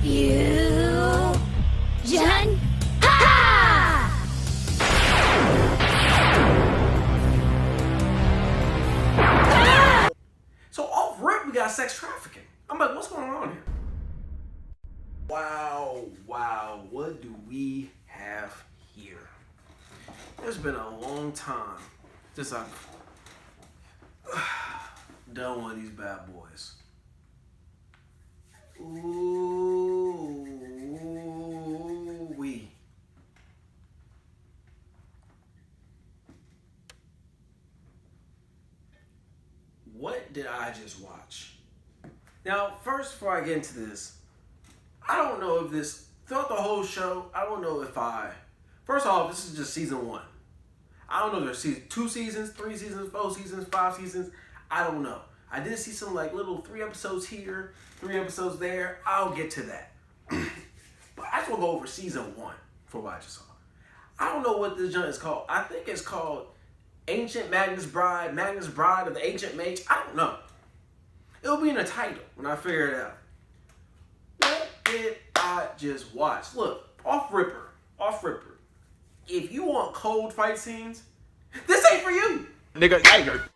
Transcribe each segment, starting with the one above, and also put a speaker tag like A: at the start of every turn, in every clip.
A: Fusion! Ha!
B: So off rip, we got sex trafficking. I'm like, what's going on here? Wow, what do we have here? It's been a long time since I've done one of these bad boys. Ooh-wee. What did I just watch? Now, first, before I get into this, I don't know if this, throughout the whole show, I don't know if first off, this is just season 1. I don't know if there's 2 seasons, 3 seasons, 4 seasons, 5 seasons. I don't know. I did see some like little 3 episodes here, 3 episodes there. I'll get to that. But I just want to go over season 1 for what I just saw. I don't know what this joint is called. I think it's called Ancient Magus Bride of the Ancient Mage. I don't know. It'll be in the title when I figure it out. What did I just watch? Look, off ripper. If you want cold fight scenes, this ain't for you.
C: Nigga, Jaeger.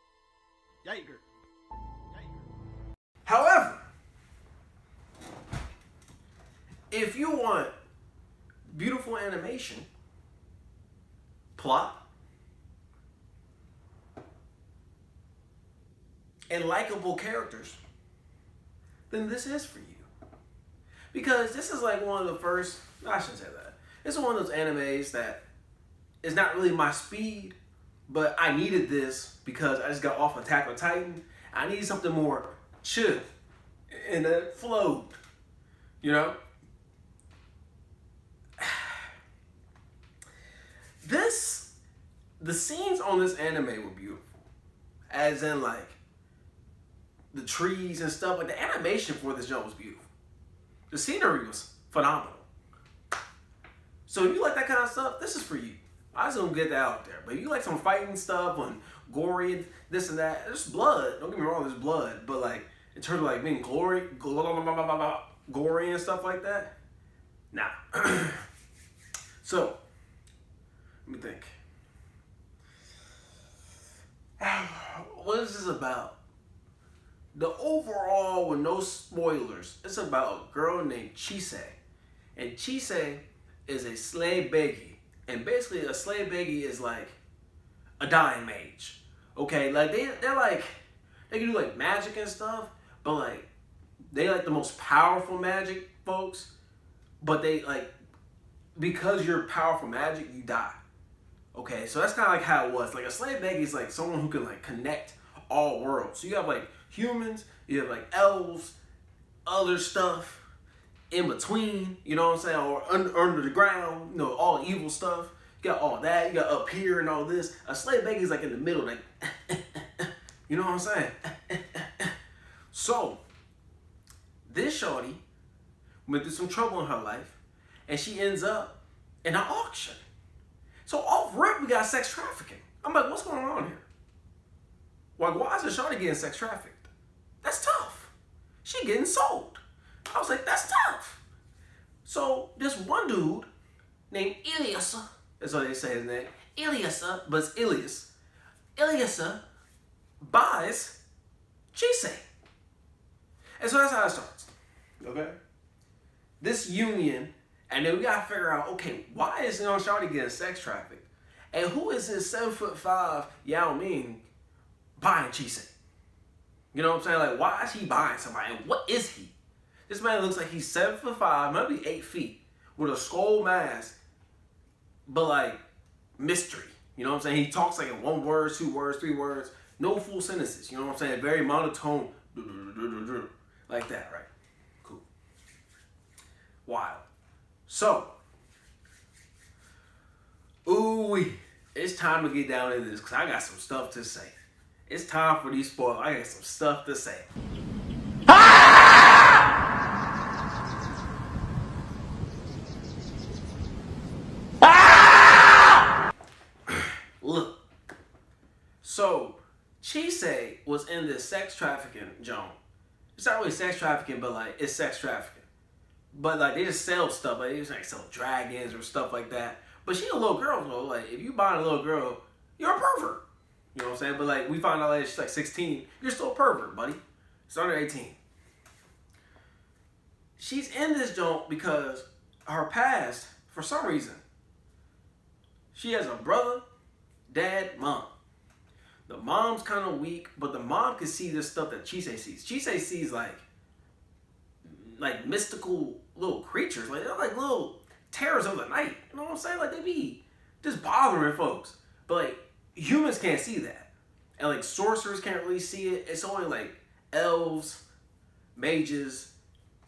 B: However, if you want beautiful animation, plot, and likable characters, then this is for you. Because this is like one of the first, I shouldn't say that. This is one of those animes that is not really my speed, but I needed this because I just got off Attack on Titan. I needed something more chill and that flowed, you know? The scenes on this anime were beautiful. As in like, the trees and stuff. Like the animation for this jump was beautiful. The scenery was phenomenal. So if you like that kind of stuff, this is for you. I just don't get that out there. But if you like some fighting stuff and gory and this and that, there's blood. Don't get me wrong, there's blood. But like in terms of like being gory and stuff like that, nah. So let me think. What is this about? The overall, with no spoilers, it's about a girl named Chise. And Chise is a slave beggy. And basically a slave beggy is like a dying mage. Okay, like they're like, they can do like magic and stuff, but like, they like the most powerful magic folks, but they like, because you're powerful magic, you die. Okay, so that's kind of like how it was. Like a slave beggy is like someone who can like connect all worlds. So you have like humans, you have like elves, other stuff in between, you know what I'm saying, or under the ground, you know, all evil stuff. You got all that, you got up here and all this. A slave beggy is like in the middle, like, you know what I'm saying? So, this shorty went through some trouble in her life, and she ends up in an auction. So off rip, we got sex trafficking. I'm like, what's going on here? Like, why is the shorty getting sex trafficked? That's tough. She getting sold. I was like, that's tough. So this one dude named ELIAS, that's what they say his name, ELIAS, but it's ELIAS. ELIAS buys Chise. And so that's how it starts. Okay? This union, and then we gotta figure out, okay, why is shawty getting sex trafficked? And who is this 7'5" Yao Ming buying Chise? You know what I'm saying? Like, why is he buying somebody? And what is he? This man looks like he's 7'5", maybe 8 feet, with a skull mask, but like mystery. You know what I'm saying? He talks like in 1 word, 2 words, 3 words, no full sentences. You know what I'm saying? Very monotone, like that, right? Cool. Wild. So, ooh, it's time to get down into this because I got some stuff to say. It's time for these spoilers. I got some stuff to say. Look, so Chise was in this sex trafficking joint. It's not really sex trafficking, but like it's sex trafficking. But like they just sell stuff, like they just like sell dragons or stuff like that. But she a little girl though. Like if you buy a little girl, you're a pervert. You know what I'm saying? But like we found out that she's like 16, you're still a pervert, buddy. It's under 18. She's in this joint because her past, for some reason, she has a brother, dad, mom. The mom's kind of weak, but the mom can see this stuff that Chisei sees. Chisei sees like mystical little creatures, like they're like little terrors of the night. You know what I'm saying? Like they be just bothering folks, but like humans can't see that, and like sorcerers can't really see it. It's only like elves, mages,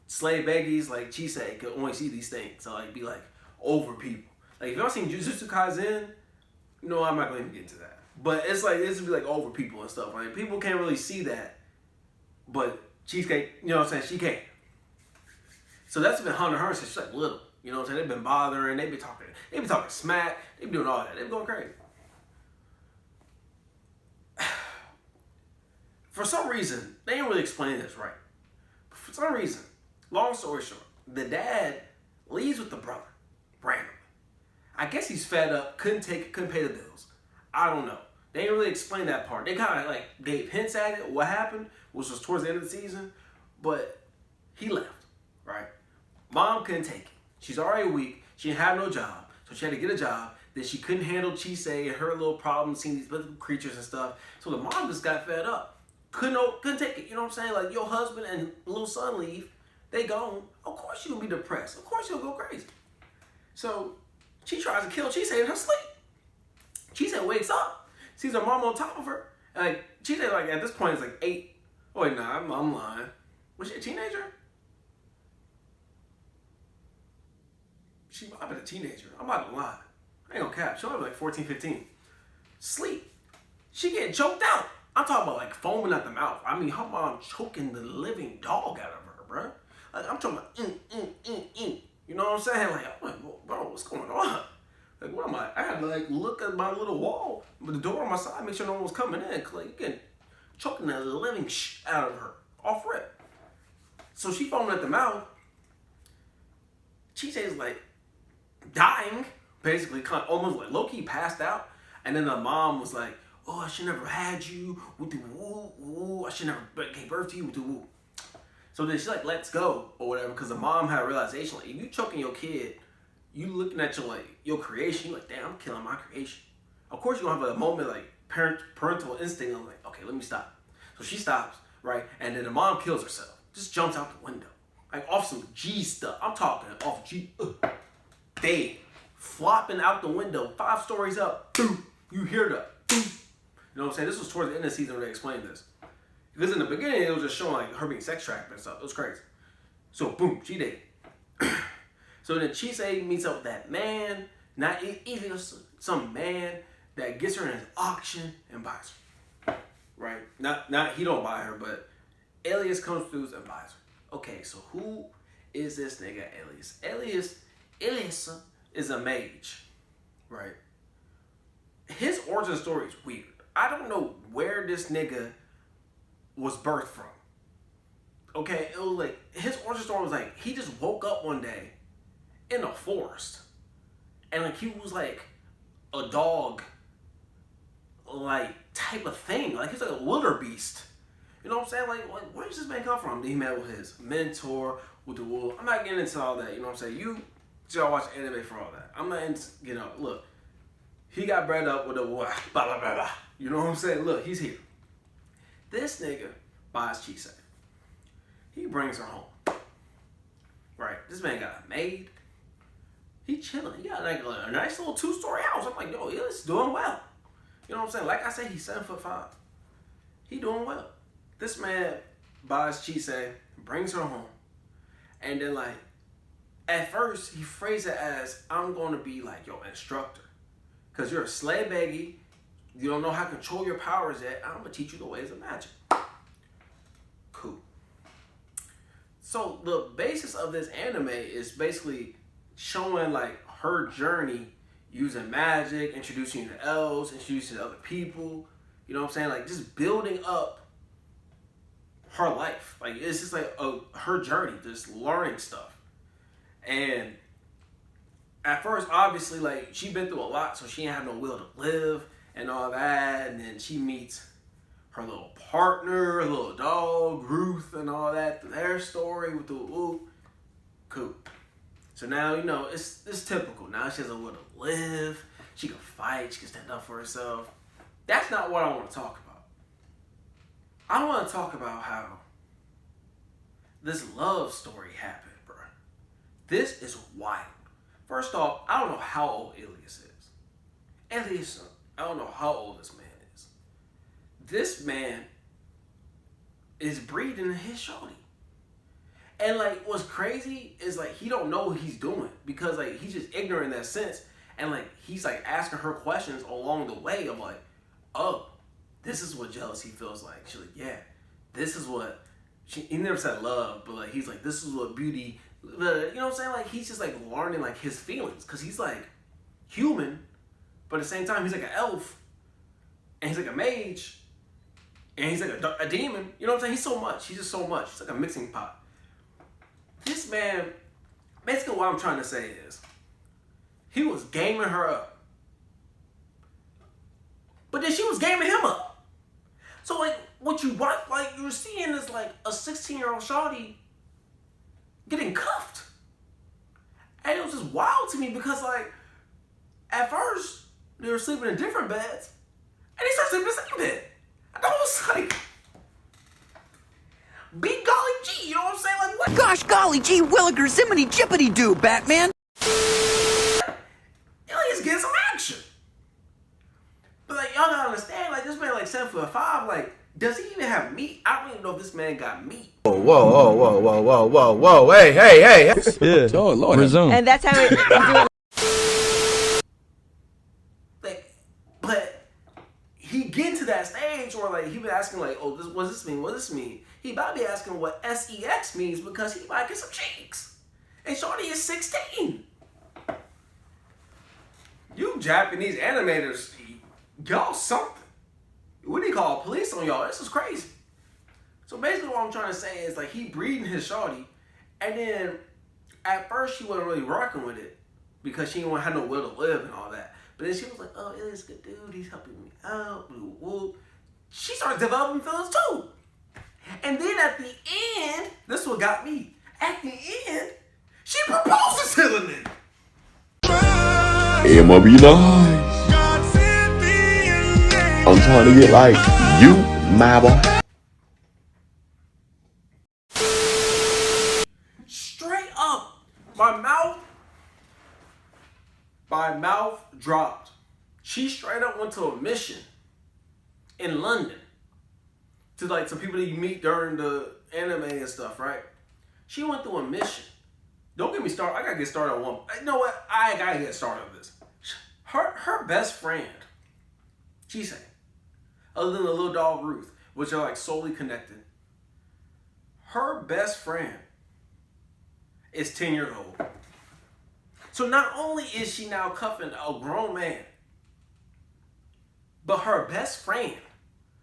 B: slave beggies like Chisei can only see these things. So like be like over people. Like if y'all seen Jujutsu Kaisen, you know I'm not going to get into that. But it's like this would be like over people and stuff. Like people can't really see that, but Cheesecake, you know what I'm saying? She can't. So that's been haunting her since she's like little. You know what I'm saying? They've been bothering. They've been talking smack. They've been doing all that. They've been going crazy. For some reason, they didn't really explain this right. But for some reason, long story short, the dad leaves with the brother randomly. I guess he's fed up, couldn't pay the bills. I don't know. They didn't really explain that part. They kind of like gave hints at it, what happened, which was towards the end of the season, but he left, right? Mom couldn't take it. She's already weak. She didn't have no job, so she had to get a job. Then she couldn't handle Chisei and her little problems, seeing these little creatures and stuff. So the mom just got fed up. Couldn't take it. You know what I'm saying? Like your husband and little son leave, they gone. Of course you'll be depressed. Of course you'll go crazy. So she tries to kill Chisei in her sleep. Chisei wakes up, sees her mom on top of her. And like Chisei, like at this point is like 8. Oh wait, nah, I'm lying. Was she a teenager? She might have been a teenager. I'm not gonna lie. I ain't gonna cap. She might be like 14, 15. Sleep. She getting choked out. I'm talking about like foaming at the mouth. I mean, her mom choking the living dog out of her, bro. Like I'm talking about You know what I'm saying? Like, I'm like, bro, what's going on? Like, what am I? I had to like look at my little wall with the door on my side, make sure no one was coming in. Cause like you getting choking the living out of her off rip. So she foaming at the mouth. Chisei's like dying, basically, kind of almost like low-key passed out. And then the mom was like, oh, I should never had you with the woo woo. I should never gave birth to you with the woo. So then she like lets go or whatever, because the mom had a realization like if you choking your kid, you looking at your creation, you like, damn, I'm killing my creation. Of course you're gonna have a moment like parental instinct of like, okay, let me stop. So she stops, right? And then the mom kills herself. Just jumps out the window. Like off some G stuff. I'm talking off G. Dead. Flopping out the window, 5 stories up. Boom. You hear the boom. You know what I'm saying? This was towards the end of the season when they explained this. Because in the beginning, it was just showing like her being sex trafficked and stuff. It was crazy. So boom, she dead. So then Chisei meets up with that man. Not even some man that gets her in his auction and buys her. Right? Not he don't buy her, but ELIAS comes through and buys her. Okay, so who is this nigga ELIAS? ELIAS is a mage. Right? His origin story is weird. I don't know where this nigga was birthed from. Okay, it was like his origin story was like he just woke up one day in a forest, and like he was like a dog, like type of thing. Like he's like a wildebeest. You know what I'm saying? Like where does this man come from? He met with his mentor, with the wolf. I'm not getting into all that. You know what I'm saying? You y'all watch anime for all that. I'm not into, you know, look. He got bred up with a wolf. Blah blah blah blah. You know what I'm saying? Look, he's here. This nigga buys Chisei. He brings her home. Right? This man got a maid. He chilling. He got like a nice little 2-story house. I'm like, yo, he's doing well. You know what I'm saying? Like I said, he's 7'5". He doing well. This man buys Chisei, brings her home, and then like, at first he phrased it as, I'm going to be like your instructor, cause you're a slave beggy. You don't know how to control your powers yet. I'm gonna teach you the ways of magic. Cool. So the basis of this anime is basically showing like her journey using magic, introducing you to elves, introducing you to other people. You know what I'm saying? Like just building up her life. Like it's just like her journey, just learning stuff. And at first, obviously, like, she been through a lot, so she ain't have no will to live and all that. And then she meets her little partner, her little dog, Ruth, and all that. Their story with the ooh, cool. So now, you know, it's typical. Now she has a will to live. She can fight. She can stand up for herself. That's not what I want to talk about. I want to talk about how this love story happened, bro. This is wild. First off, I don't know how old ELIAS is. ELIAS, I don't know how old this man is. This man is breeding his shorty. And like, what's crazy is like, he don't know what he's doing because like, he's just ignorant in that sense. And like, he's like asking her questions along the way of like, oh, this is what jealousy feels like. She's like, yeah, this is what, he never said love, but like, he's like, this is what beauty, you know what I'm saying? Like, he's just like learning like his feelings because he's like human, but at the same time, he's like an elf and he's like a mage and he's like a demon. You know what I'm saying? He's so much. He's just so much. He's like a mixing pot. This man, basically what I'm trying to say is, he was gaming her up. But then she was gaming him up. So like, what you want, like you're seeing is like a 16-year-old shawty getting cuffed. And it was just wild to me because like, at first, they were sleeping in different beds. And they started sleeping in the same bed. And I was like, big golly gee, you know what I'm saying? Like, what?
C: Gosh golly gee williger zimmity jippity doo, Batman!
B: He's getting some action. But like, y'all gotta understand, like, this man like 7'5", like, does he even have meat? I don't even know if this man got meat.
D: Whoa, hey. Yeah. Oh, Lord. Resume.
E: And that's how it
B: Like, but he get to that stage where like, he been asking like, oh, what does this mean? What does this mean? He about to be asking what sex means because he might get some cheeks. And shorty is 16. You Japanese animators, y'all something. What do you call police on y'all? This is crazy. So basically what I'm trying to say is like, he breeding his shorty, and then at first she wasn't really rocking with it because she didn't have no will to live and all that. But then she was like, oh, Ilya's a good dude, he's helping me out, woo woo. She started developing feelings too. And then at the end, this is what got me. At the end, she proposes to the nigga.
D: I'ma be nice. I'm trying to get like you, my boy.
B: Straight up, my mouth dropped. She straight up went to a mission in London to like some people that you meet during the anime and stuff, right? She went through a mission. Don't get me started. I gotta get started on one. You know what? I gotta get started on this. Her best friend, she said, other than the little dog Ruth, which are like solely connected, her best friend is 10 years old. So not only is she now cuffing a grown man, but her best friend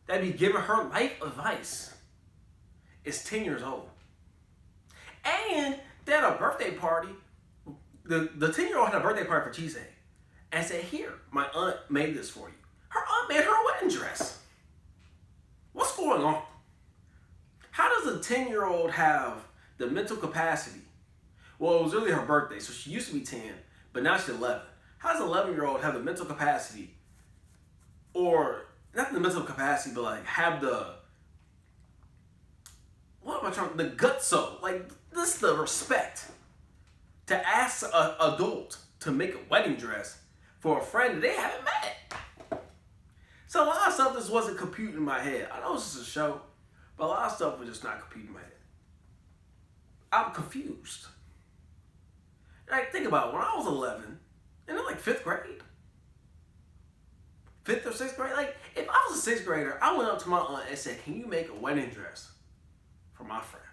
B: that be giving her life advice is 10 years old. And they had a birthday party. The 10-year-old had a birthday party for Cheesecake and said, here, my aunt made this for you. Her aunt made her a wedding dress. What's going on? How does a 10-year-old have the mental capacity? Well, it was really her birthday, so she used to be 10, but now she's 11. How does an 11-year-old have the mental capacity, or not the mental capacity, but like have the, the gutso, like this, the respect to ask an adult to make a wedding dress for a friend that they haven't met? So a lot of stuff just wasn't computing in my head. I know this is a show, but a lot of stuff was just not computing in my head. I'm confused. Like, think about it. When I was 11, and in like 5th grade, 5th or 6th grade, like, if I was a 6th grader, I went up to my aunt and said, can you make a wedding dress for my friend?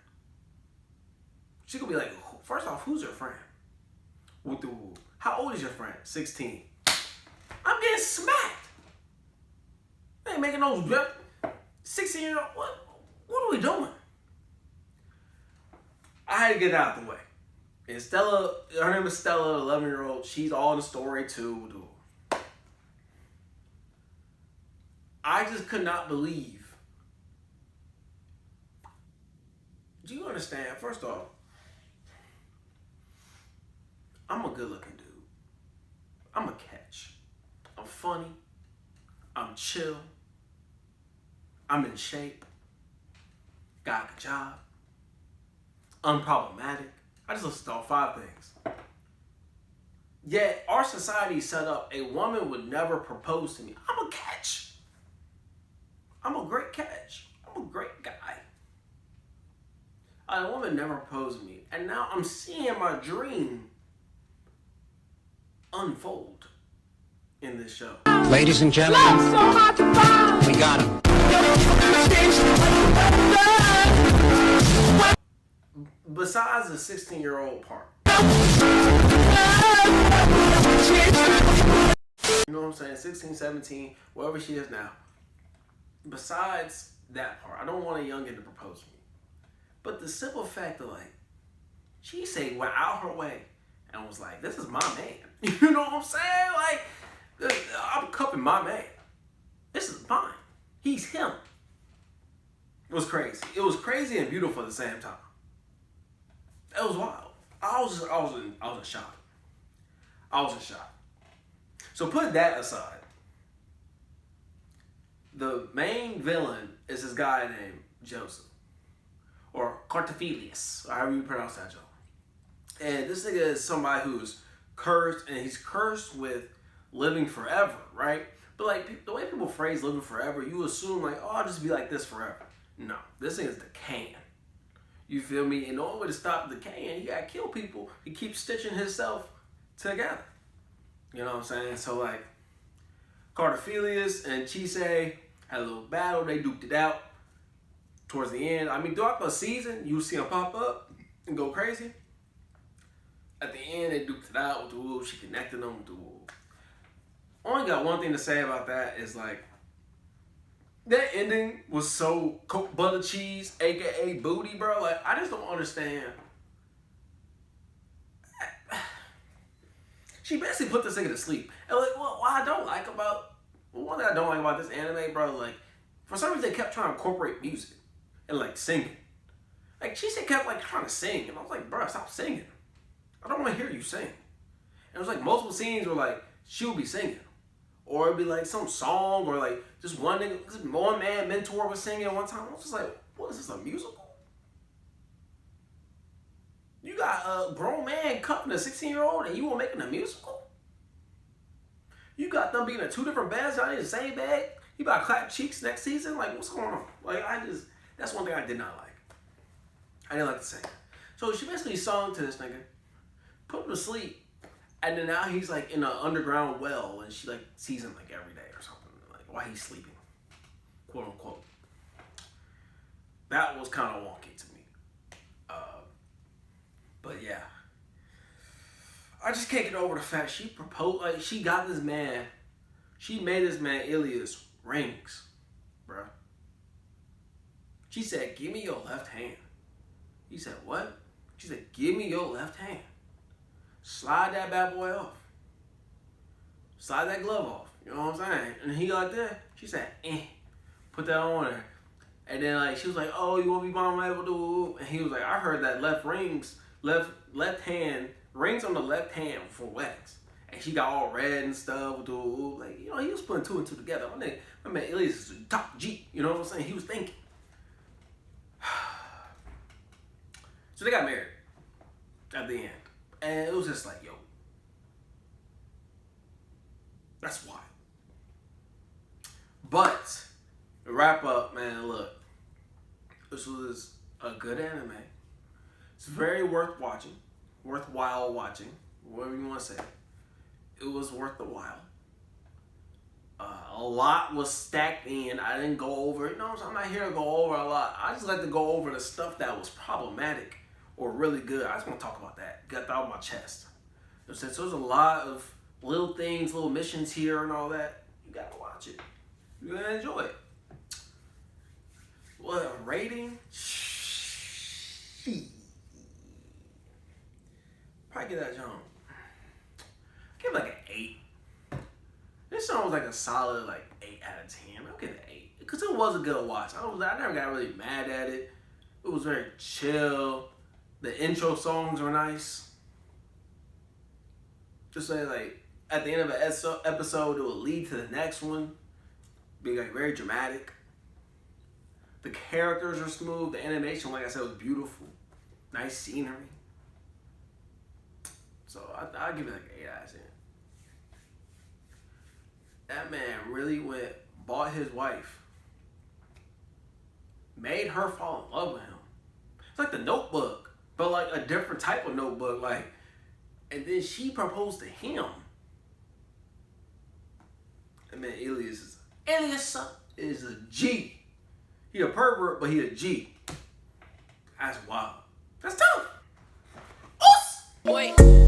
B: She could be like, first off, who's your friend? How old is your friend? 16. I'm getting smacked. They ain't making no 16-year-old. What are we doing? I had to get it out of the way. And Stella, her name is Stella, 11-year-old. She's all in the story too, dude. I just could not believe. Do you understand? First off, I'm a good-looking dude. I'm a catch. I'm funny. I'm chill. I'm in shape. Got a good job. Unproblematic. I just listed all 5 things. Yet, our society set up a woman would never propose to me. I'm a catch. I'm a great catch. I'm a great guy. A woman never proposed to me. And now I'm seeing my dream unfold in this show.
E: Ladies and gentlemen, we got him.
B: Besides the 16-year-old part. You know what I'm saying? 16, 17, wherever she is now. Besides that part, I don't want a youngin to propose to me. But the simple fact of like, she say went out her way and was like, this is my man. You know what I'm saying? Like, I'm cupping my man. This is mine. He's him. It was crazy. It was crazy and beautiful at the same time. It was wild. I was in shock. I was in shock. So put that aside. The main villain is this guy named Joseph. Or Cartophilius, or however you pronounce that, Joe. And this nigga is somebody who's cursed, and he's cursed with living forever, right? But like the way people phrase living forever, you assume like, oh, I'll just be like this forever. No, this thing is decaying. You feel me? And the only way to stop decaying, you gotta kill people. He keeps stitching himself together. You know what I'm saying? So like, Cartophilius and Chise had a little battle. They duked it out. Towards the end, I mean, throughout the season, you see him pop up and go crazy. At the end, they duked it out with the wolf. She connected them with the wolf. Only got one thing to say about that is like, that ending was so coke butter cheese, aka booty, bro. Like, I just don't understand. She basically put this nigga to sleep. And like, what I don't like about, one thing I don't like about this anime, bro, like, for some reason they kept trying to incorporate music. And like singing. Like she said kept like trying to sing. And I was like, bro, stop singing. I don't want to hear you sing. And it was like multiple scenes where like she would be singing. Or it'd be like some song or like just one nigga, this one man mentor was singing at one time. I was just like, what is this, a musical? You got a grown man cuffing a 16-year-old and you were making a musical? You got them being in 2 different beds, y'all in the same bed? You about to clap cheeks next season? Like, what's going on? Like, that's one thing I did not like. I didn't like the singing. So she basically sung to this nigga, put him to sleep, and then now he's like in an underground well, and she like sees him like every day or something, like while he's sleeping, quote unquote. That was kind of wonky to me. But yeah, I just can't get over the fact she proposed, like she got this man, she made this man ELIAS rings, bruh. She said, give me your left hand. He said, what? She said, give me your left hand. Slide that bad boy off. Slide that glove off. You know what I'm saying? And he like that. She said, put that on her. And then like she was like, oh, you want to be mama able to? And he was like, I heard that left hand, rings on the left hand for weddings. And she got all red and stuff. Like, you know, he was putting 2 and 2 together. My man ELIAS is a top G. You know what I'm saying? He was thinking. So they got married at the end. And it was just like, yo, that's wild. But, to wrap up, man, look. This was a good anime. It's very worthwhile watching, whatever you want to say. It was worth the while. A lot was stacked in. I didn't go over it. No, I'm not here to go over a lot. I just like to go over the stuff that was problematic or really good. I just want to talk about that. Get that out of my chest. So there's a lot of little things, little missions here and all that. You gotta watch it. You're gonna enjoy it. What, a rating? I give that song? I give it like an 8. This song was like a solid like 8 out of 10. I'll give it an 8 because it was a good watch. I never got really mad at it. It was very chill. The intro songs were nice. Just like at the end of an episode, it will lead to the next one. Being like very dramatic. The characters are smooth. The animation, like I said, was beautiful. Nice scenery. So I'll give it like an 8 out of 10. That man really bought his wife. Made her fall in love with him. It's like The Notebook, but like a different type of notebook. Like, and then she proposed to him. And man, ELIAS is a G. He a pervert, but he a G. That's wild. That's tough. Us.
A: Wait.